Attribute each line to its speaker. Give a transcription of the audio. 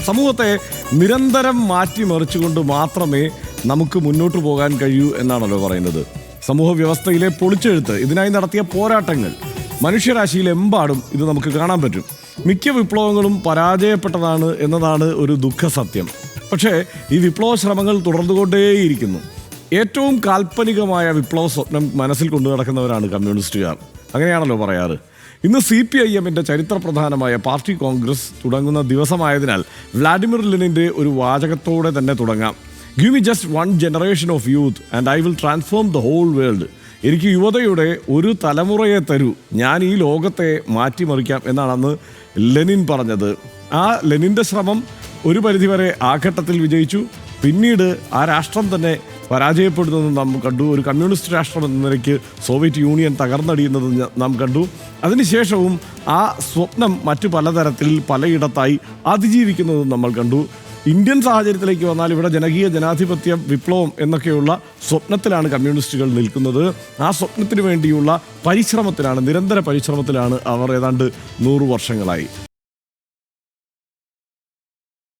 Speaker 1: സമൂഹത്തെ നിരന്തരം മാറ്റിമറിച്ചുകൊണ്ട് മാത്രമേ നമുക്ക് മുന്നോട്ട് പോകാൻ കഴിയൂ എന്നാണല്ലോ പറയുന്നത്. സമൂഹ വ്യവസ്ഥയിലെ പൊളിച്ചെഴുത്ത്, ഇതിനായി നടത്തിയ പോരാട്ടങ്ങൾ മനുഷ്യരാശിയിലെമ്പാടും ഇത് നമുക്ക് കാണാൻ പറ്റും. മിക്ക വിപ്ലവങ്ങളും പരാജയപ്പെട്ടതാണ് എന്നതാണ് ഒരു ദുഃഖസത്യം. പക്ഷേ ഈ വിപ്ലവ ശ്രമങ്ങൾ തുടർന്നുകൊണ്ടേയിരിക്കുന്നു. ഏറ്റവും കാൽപ്പനികമായ വിപ്ലവ സ്വപ്നം മനസ്സിൽ കൊണ്ടു നടക്കുന്നവരാണ് കമ്മ്യൂണിസ്റ്റുകാർ. അങ്ങനെയാണല്ലോ പറയാറ്. ഇന്ന് CPIM-ന്റെ ചരിത്രപ്രധാനമായ പാർട്ടി കോൺഗ്രസ് തുടങ്ങുന്ന ദിവസമായതിനാൽ വ്ളാഡിമിർ ലെനിൻ്റെ ഒരു വാചകത്തോടെ തന്നെ തുടങ്ങാം. Give me just 1 generation of youth and I will transform the whole world. എനിക്ക് യുവതയുടെ ഒരു തലമുറയെ തരൂ, ഞാൻ ഈ ലോകത്തെ മാറ്റിമറിക്കാം എന്നാണ് അന്ന് ലെനിൻ പറഞ്ഞത്. ആ ലെനിൻ്റെ ശ്രമം ഒരു പരിധിവരെ ആ ഘട്ടത്തിൽ വിജയിച്ചു. പിന്നീട് ആ രാഷ്ട്രം തന്നെ പരാജയപ്പെടുന്നത് നാം കണ്ടു. ഒരു കമ്മ്യൂണിസ്റ്റ് രാഷ്ട്രം എന്ന നിലയ്ക്ക് സോവിയറ്റ് യൂണിയൻ തകർന്നടിയുന്നത് നാം കണ്ടു. അതിനുശേഷവും ആ സ്വപ്നം മറ്റു പലതരത്തിൽ പലയിടത്തായി അതിജീവിക്കുന്നതും നമ്മൾ കണ്ടു. ഇന്ത്യൻ സാഹചര്യത്തിലേക്ക് വന്നാൽ ഇവിടെ ജനകീയ ജനാധിപത്യ വിപ്ലവം എന്നൊക്കെയുള്ള സ്വപ്നത്തിലാണ് കമ്മ്യൂണിസ്റ്റുകൾ നിൽക്കുന്നത്. ആ സ്വപ്നത്തിന് വേണ്ടിയുള്ള പരിശ്രമത്തിലാണ്, നിരന്തര പരിശ്രമത്തിലാണ് അവർ ഏതാണ്ട് 100 വർഷങ്ങളായി.